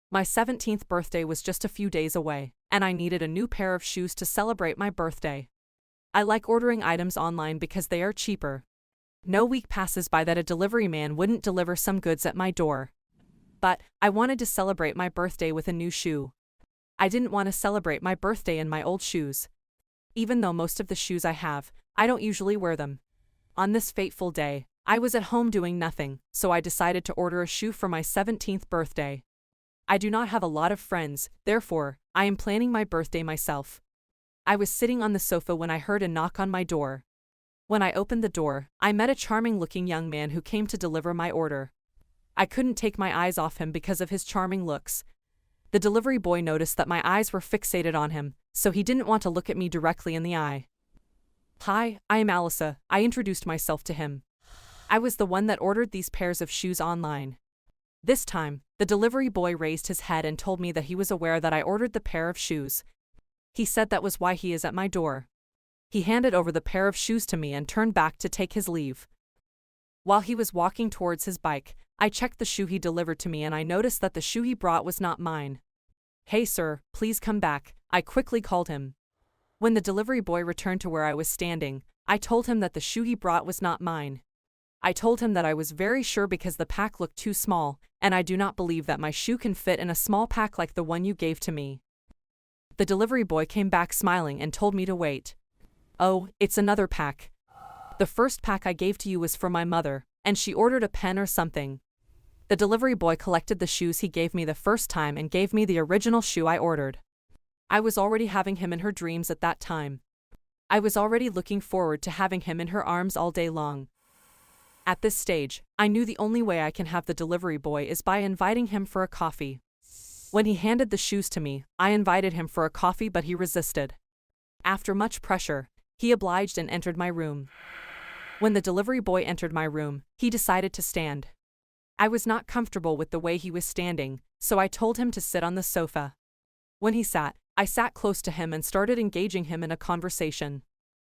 My 17th birthday was just a few days away, and I needed a new pair of shoes to celebrate my birthday. I like ordering items online because they are cheaper. No week passes by that a delivery man wouldn't deliver some goods at my door. But I wanted to celebrate my birthday with a new shoe. I didn't want to celebrate my birthday in my old shoes. Even though most of the shoes I have, I don't usually wear them. On this fateful day, I was at home doing nothing, so I decided to order a shoe for my 17th birthday. I do not have a lot of friends, therefore, I am planning my birthday myself. I was sitting on the sofa when I heard a knock on my door. When I opened the door, I met a charming-looking young man who came to deliver my order. I couldn't take my eyes off him because of his charming looks. The delivery boy noticed that my eyes were fixated on him, so he didn't want to look at me directly in the eye. "Hi, I am Alyssa," I introduced myself to him. I was the one that ordered these pairs of shoes online. This time, the delivery boy raised his head and told me that he was aware that I ordered the pair of shoes. He said that was why he is at my door. He handed over the pair of shoes to me and turned back to take his leave. While he was walking towards his bike, I checked the shoe he delivered to me and I noticed that the shoe he brought was not mine. "Hey sir, please come back," I quickly called him. When the delivery boy returned to where I was standing, I told him that the shoe he brought was not mine. I told him that I was very sure because the pack looked too small, and I do not believe that my shoe can fit in a small pack like the one you gave to me. The delivery boy came back smiling and told me to wait. "Oh, it's another pack. The first pack I gave to you was for my mother, and she ordered a pen or something." The delivery boy collected the shoes he gave me the first time and gave me the original shoe I ordered. I was already having him in her dreams at that time. I was already looking forward to having him in her arms all day long. At this stage, I knew the only way I can have the delivery boy is by inviting him for a coffee. When he handed the shoes to me, I invited him for a coffee but he resisted. After much pressure, he obliged and entered my room. When the delivery boy entered my room, he decided to stand. I was not comfortable with the way he was standing, so I told him to sit on the sofa. When he sat, I sat close to him and started engaging him in a conversation.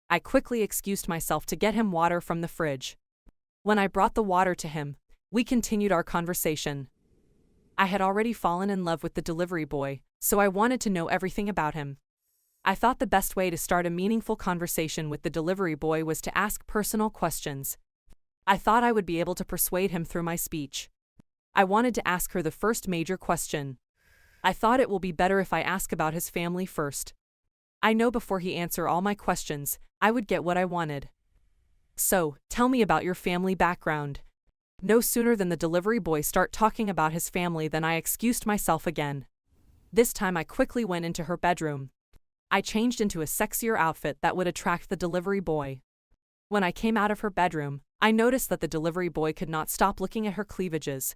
I quickly excused myself to get him water from the fridge. When I brought the water to him, we continued our conversation. I had already fallen in love with the delivery boy, so I wanted to know everything about him. I thought the best way to start a meaningful conversation with the delivery boy was to ask personal questions. I thought I would be able to persuade him through my speech. I wanted to ask her the first major question. I thought it will be better if I ask about his family first. I know before he answer all my questions, I would get what I wanted. "So, tell me about your family background." No sooner than the delivery boy start talking about his family than I excused myself again. This time I quickly went into her bedroom. I changed into a sexier outfit that would attract the delivery boy. When I came out of her bedroom, I noticed that the delivery boy could not stop looking at her cleavages.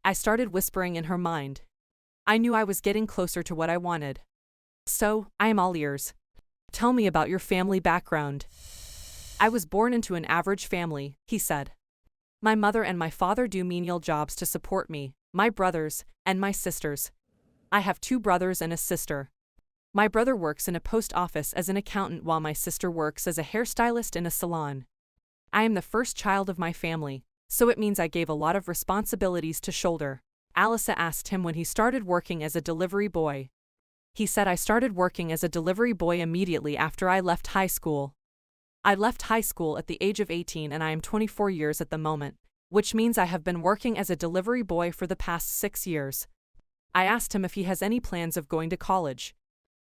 I started whispering in her mind. I knew I was getting closer to what I wanted. "So, I am all ears. Tell me about your family background." "I was born into an average family," he said. "My mother and my father do menial jobs to support me, my brothers, and my sisters. I have 2 brothers and a sister. My brother works in a post office as an accountant while my sister works as a hairstylist in a salon. I am the first child of my family, so it means I gave a lot of responsibilities to shoulder." Alyssa asked him when he started working as a delivery boy. He said I started working as a delivery boy immediately after I left high school. I left high school at the age of 18 and I am 24 years at the moment, which means I have been working as a delivery boy for the past 6 years. I asked him if he has any plans of going to college.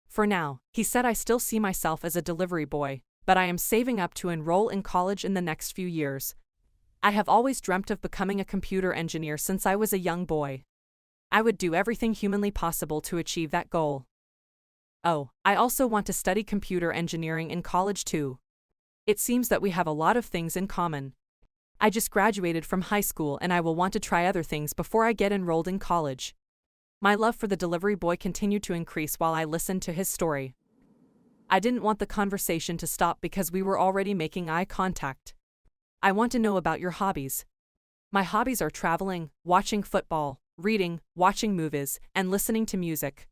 For now, he said I still see myself as a delivery boy, but I am saving up to enroll in college in the next few years. I have always dreamt of becoming a computer engineer since I was a young boy. I would do everything humanly possible to achieve that goal. Oh, I also want to study computer engineering in college too. It seems that we have a lot of things in common. I just graduated from high school and I will want to try other things before I get enrolled in college. My love for the delivery boy continued to increase while I listened to his story. I didn't want the conversation to stop because we were already making eye contact. "I want to know about your hobbies." "My hobbies are traveling, watching football, reading, watching movies, and listening to music."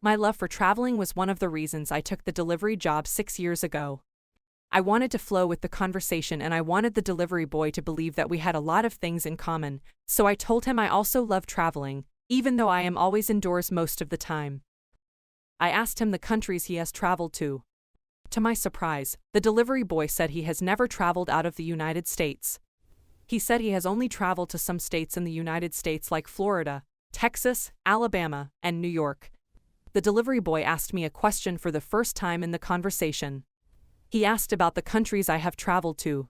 My love for traveling was one of the reasons I took the delivery job 6 years ago. I wanted to flow with the conversation and I wanted the delivery boy to believe that we had a lot of things in common, so I told him I also love traveling, even though I am always indoors most of the time. I asked him the countries he has traveled to. To my surprise, the delivery boy said he has never traveled out of the United States. He said he has only traveled to some states in the United States like Florida, Texas, Alabama, and New York. The delivery boy asked me a question for the first time in the conversation. He asked about the countries I have traveled to.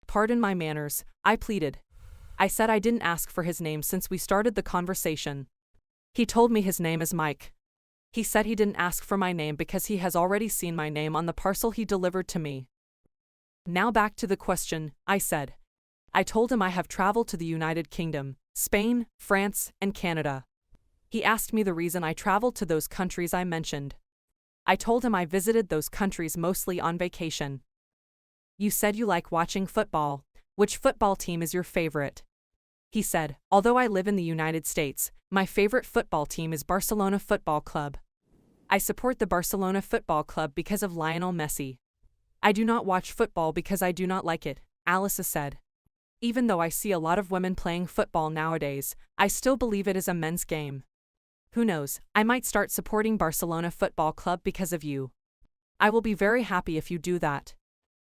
Pardon my manners, I pleaded. I said I didn't ask for his name since we started the conversation. He told me his name is Mike. He said he didn't ask for my name because he has already seen my name on the parcel he delivered to me. Now back to the question, I said. I told him I have traveled to the United Kingdom, Spain, France, and Canada. He asked me the reason I traveled to those countries I mentioned. I told him I visited those countries mostly on vacation. You said you like watching football. Which football team is your favorite? He said, although I live in the United States, my favorite football team is Barcelona Football Club. I support the Barcelona Football Club because of Lionel Messi. I do not watch football because I do not like it, Alyssa said. Even though I see a lot of women playing football nowadays, I still believe it is a men's game. Who knows, I might start supporting Barcelona Football Club because of you. I will be very happy if you do that.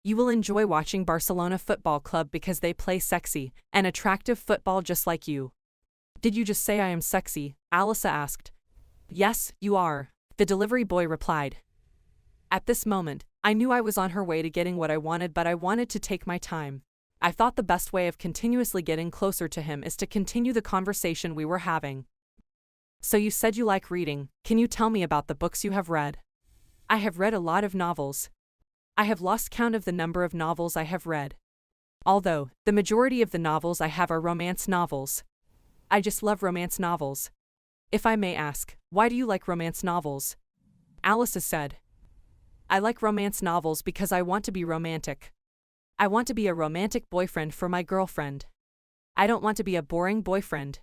You will enjoy watching Barcelona Football Club because they play sexy and attractive football just like you. Did you just say I am sexy? Alyssa asked. Yes, you are, the delivery boy replied. At this moment, I knew I was on her way to getting what I wanted, but I wanted to take my time. I thought the best way of continuously getting closer to him is to continue the conversation we were having. So you said you like reading, can you tell me about the books you have read? I have read a lot of novels. I have lost count of the number of novels I have read. Although, the majority of the novels I have are romance novels. I just love romance novels. If I may ask, why do you like romance novels? Alyssa said. I like romance novels because I want to be romantic. I want to be a romantic boyfriend for my girlfriend. I don't want to be a boring boyfriend.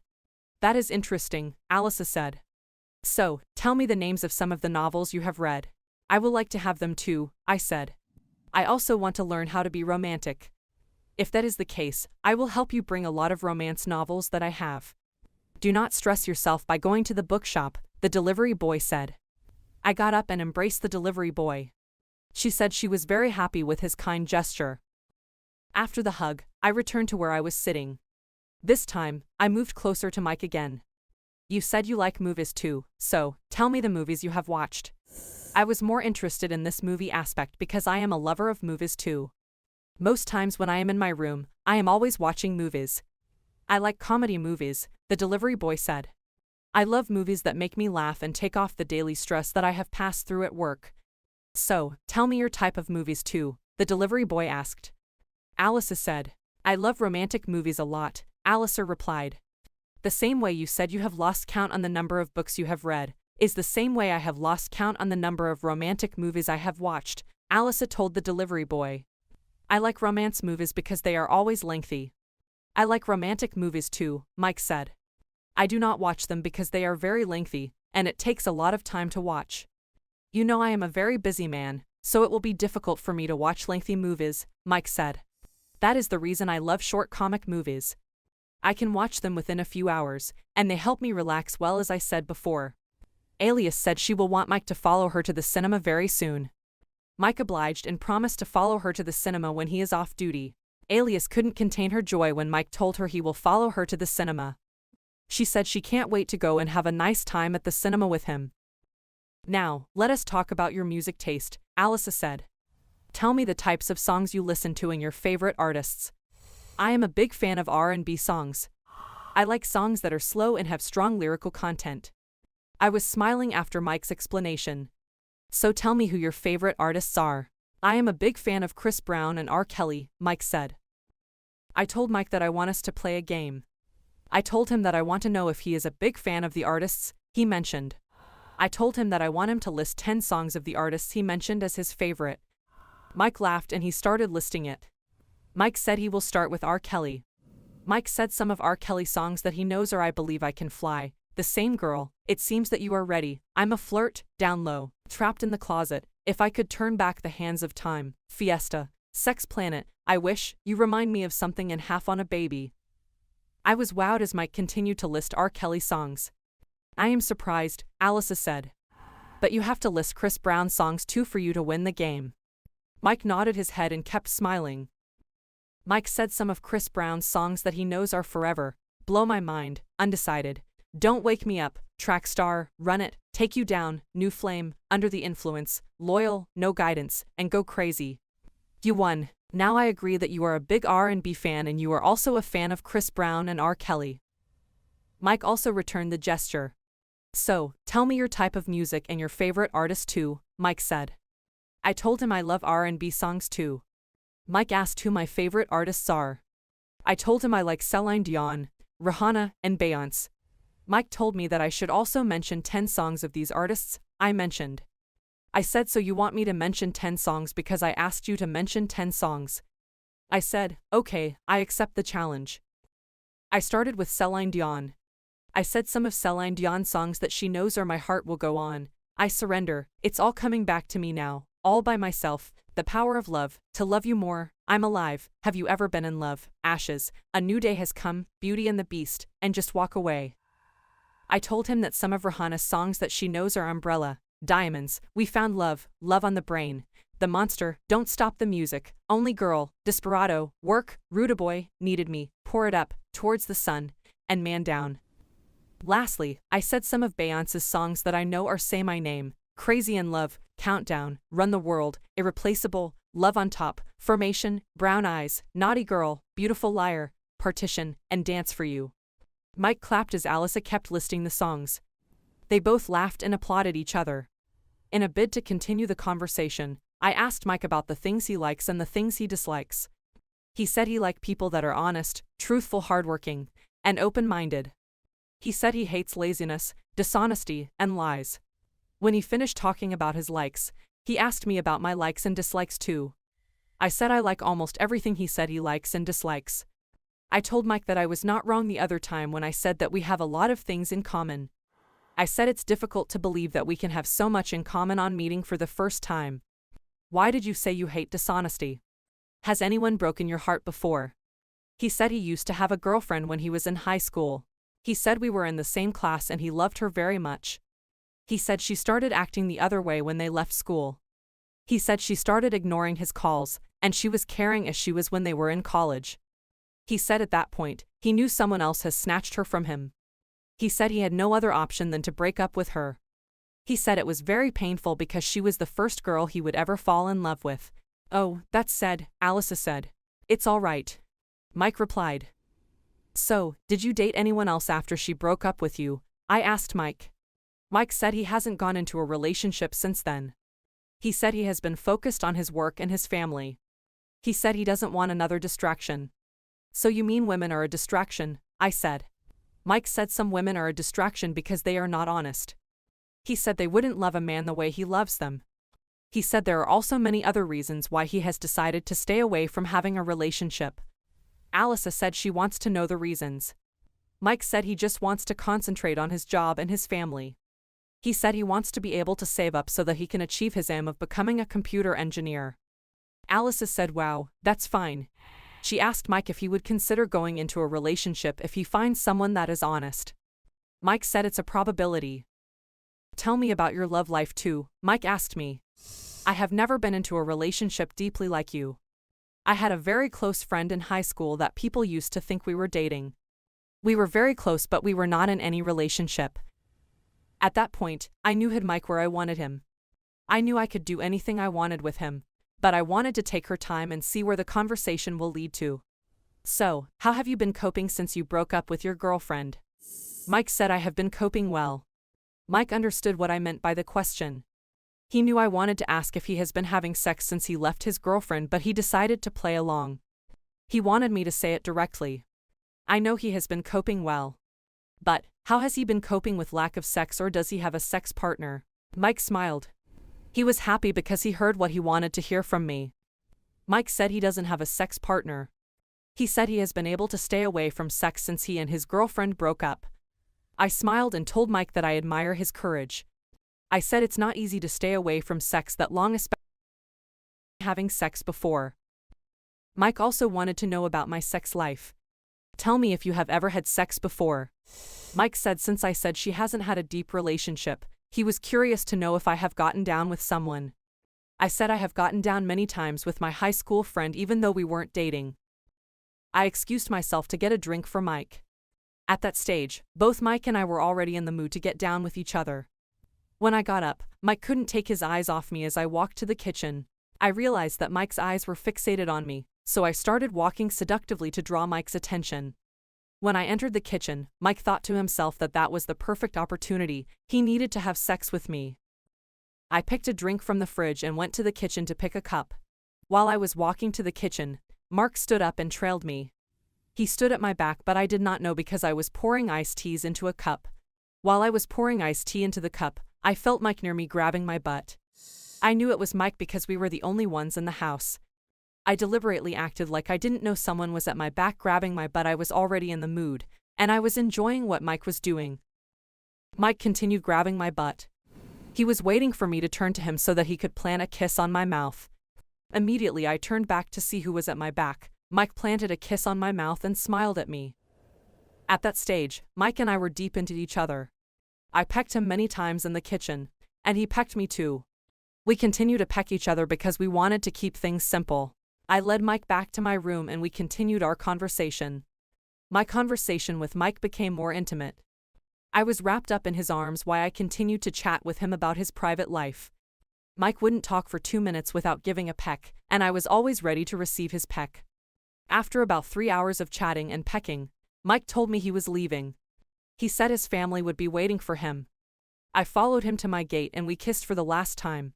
That is interesting, Alyssa said. So, tell me the names of some of the novels you have read. I will like to have them too, I said. I also want to learn how to be romantic. If that is the case, I will help you bring a lot of romance novels that I have. Do not stress yourself by going to the bookshop, the delivery boy said. I got up and embraced the delivery boy. She said she was very happy with his kind gesture. After the hug, I returned to where I was sitting. This time, I moved closer to Mike again. You said you like movies too, so tell me the movies you have watched. I was more interested in this movie aspect because I am a lover of movies too. Most times when I am in my room, I am always watching movies. I like comedy movies, the delivery boy said. I love movies that make me laugh and take off the daily stress that I have passed through at work. So, tell me your type of movies too, the delivery boy asked. Alyssa said. I love romantic movies a lot, Alyssa replied. The same way you said you have lost count on the number of books you have read, is the same way I have lost count on the number of romantic movies I have watched, Alyssa told the delivery boy. I like romance movies because they are always lengthy. I like romantic movies too, Mike said. I do not watch them because they are very lengthy, and it takes a lot of time to watch. You know I am a very busy man, so it will be difficult for me to watch lengthy movies, Mike said. That is the reason I love short comic movies. I can watch them within a few hours, and they help me relax well as I said before. Alias said she will want Mike to follow her to the cinema very soon. Mike obliged and promised to follow her to the cinema when he is off duty. Alias couldn't contain her joy when Mike told her he will follow her to the cinema. She said she can't wait to go and have a nice time at the cinema with him. Now, let us talk about your music taste, Alyssa said. Tell me the types of songs you listen to and your favorite artists. I am a big fan of R&B songs. I like songs that are slow and have strong lyrical content. I was smiling after Mike's explanation. So tell me who your favorite artists are. I am a big fan of Chris Brown and R. Kelly, Mike said. I told Mike that I want us to play a game. I told him that I want to know if he is a big fan of the artists he mentioned. I told him that I want him to list 10 songs of the artists he mentioned as his favorite. Mike laughed and he started listing it. Mike said he will start with R. Kelly. Mike said some of R. Kelly's songs that he knows are I Believe I Can Fly, The Same Girl, It Seems That You Are Ready, I'm a Flirt, Down Low, Trapped in the Closet, If I Could Turn Back the Hands of Time, Fiesta, Sex Planet, I Wish, You Remind Me of Something and Half on a Baby. I was wowed as Mike continued to list R. Kelly songs. I am surprised, Alyssa said. But you have to list Chris Brown songs too for you to win the game. Mike nodded his head and kept smiling. Mike said some of Chris Brown's songs that he knows are Forever, Blow My Mind, Undecided, Don't Wake Me Up, Track Star, Run It, Take You Down, New Flame, Under the Influence, Loyal, No Guidance, and Go Crazy. You won. Now I agree that you are a big R&B fan and you are also a fan of Chris Brown and R. Kelly. Mike also returned the gesture. So, tell me your type of music and your favorite artist too, Mike said. I told him I love R&B songs too. Mike asked who my favorite artists are. I told him I like Celine Dion, Rihanna, and Beyonce. Mike told me that I should also mention 10 songs of these artists. I mentioned. I said, so you want me to mention 10 songs because I asked you to mention 10 songs. I said, okay, I accept the challenge. I started with Celine Dion. I said some of Celine Dion's songs that she knows are My Heart Will Go On, I Surrender, It's All Coming Back to Me Now, All by Myself, The Power of Love, To Love You More, I'm Alive, Have You Ever Been in Love, Ashes, A New Day Has Come, Beauty and the Beast, and Just Walk Away. I told him that some of Rihanna's songs that she knows are Umbrella, Diamonds, We Found Love, Love on the Brain, The Monster, Don't Stop the Music, Only Girl, Desperado, Work, Rude Boy, Needed Me, Pour It Up, Towards the Sun, and Man Down. Lastly, I said some of Beyonce's songs that I know are Say My Name, Crazy in Love, Countdown, Run the World, Irreplaceable, Love on Top, Formation, Brown Eyes, Naughty Girl, Beautiful Liar, Partition, and Dance for You. Mike clapped as Alyssa kept listing the songs. They both laughed and applauded each other. In a bid to continue the conversation, I asked Mike about the things he likes and the things he dislikes. He said he liked people that are honest, truthful, hardworking, and open-minded. He said he hates laziness, dishonesty, and lies. When he finished talking about his likes, he asked me about my likes and dislikes too. I said I like almost everything he said he likes and dislikes. I told Mike that I was not wrong the other time when I said that we have a lot of things in common. I said it's difficult to believe that we can have so much in common on meeting for the first time. Why did you say you hate dishonesty? Has anyone broken your heart before? He said he used to have a girlfriend when he was in high school. He said we were in the same class and he loved her very much. He said she started acting the other way when they left school. He said she started ignoring his calls, and she was caring as she was when they were in college. He said at that point, he knew someone else has snatched her from him. He said he had no other option than to break up with her. He said it was very painful because she was the first girl he would ever fall in love with. Oh, that's sad, Alyssa said. It's all right. Mike replied. So, did you date anyone else after she broke up with you? I asked Mike. Mike said he hasn't gone into a relationship since then. He said he has been focused on his work and his family. He said he doesn't want another distraction. So you mean women are a distraction? I said. Mike said some women are a distraction because they are not honest. He said they wouldn't love a man the way he loves them. He said there are also many other reasons why he has decided to stay away from having a relationship. Alyssa said she wants to know the reasons. Mike said he just wants to concentrate on his job and his family. He said he wants to be able to save up so that he can achieve his aim of becoming a computer engineer. Alyssa said, wow, that's fine. She asked Mike if he would consider going into a relationship if he finds someone that is honest. Mike said it's a probability. Tell me about your love life too, Mike asked me. I have never been into a relationship deeply like you. I had a very close friend in high school that people used to think we were dating. We were very close but we were not in any relationship. At that point, I knew had Mike where I wanted him. I knew I could do anything I wanted with him. But I wanted to take her time and see where the conversation will lead to. So, how have you been coping since you broke up with your girlfriend? Mike said I have been coping well. Mike understood what I meant by the question. He knew I wanted to ask if he has been having sex since he left his girlfriend, but he decided to play along. He wanted me to say it directly. I know he has been coping well. But, how has he been coping with lack of sex, or does he have a sex partner? Mike smiled. He was happy because he heard what he wanted to hear from me. Mike said he doesn't have a sex partner. He said he has been able to stay away from sex since he and his girlfriend broke up. I smiled and told Mike that I admire his courage. I said it's not easy to stay away from sex that long, especially having sex before. Mike also wanted to know about my sex life. Tell me if you have ever had sex before. Mike said since I said she hasn't had a deep relationship, he was curious to know if I have gotten down with someone. I said I have gotten down many times with my high school friend even though we weren't dating. I excused myself to get a drink for Mike. At that stage, both Mike and I were already in the mood to get down with each other. When I got up, Mike couldn't take his eyes off me as I walked to the kitchen. I realized that Mike's eyes were fixated on me, so I started walking seductively to draw Mike's attention. When I entered the kitchen, Mike thought to himself that that was the perfect opportunity, he needed to have sex with me. I picked a drink from the fridge and went to the kitchen to pick a cup. While I was walking to the kitchen, Mark stood up and trailed me. He stood at my back but I did not know because I was pouring iced teas into a cup. While I was pouring iced tea into the cup, I felt Mike near me grabbing my butt. I knew it was Mike because we were the only ones in the house. I deliberately acted like I didn't know someone was at my back grabbing my butt. I was already in the mood, and I was enjoying what Mike was doing. Mike continued grabbing my butt. He was waiting for me to turn to him so that he could plant a kiss on my mouth. Immediately I turned back to see who was at my back. Mike planted a kiss on my mouth and smiled at me. At that stage, Mike and I were deep into each other. I pecked him many times in the kitchen, and he pecked me too. We continued to peck each other because we wanted to keep things simple. I led Mike back to my room and we continued our conversation. My conversation with Mike became more intimate. I was wrapped up in his arms while I continued to chat with him about his private life. Mike wouldn't talk for 2 minutes without giving a peck, and I was always ready to receive his peck. After about 3 hours of chatting and pecking, Mike told me he was leaving. He said his family would be waiting for him. I followed him to my gate and we kissed for the last time.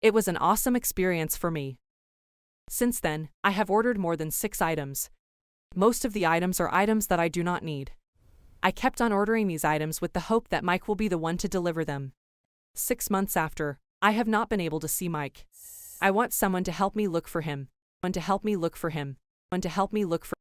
It was an awesome experience for me. Since then, I have ordered more than 6 items. Most of the items are items that I do not need. I kept on ordering these items with the hope that Mike will be the one to deliver them. 6 months after, I have not been able to see Mike. I want someone to help me look for him. Someone to help me look for him. Someone to help me look for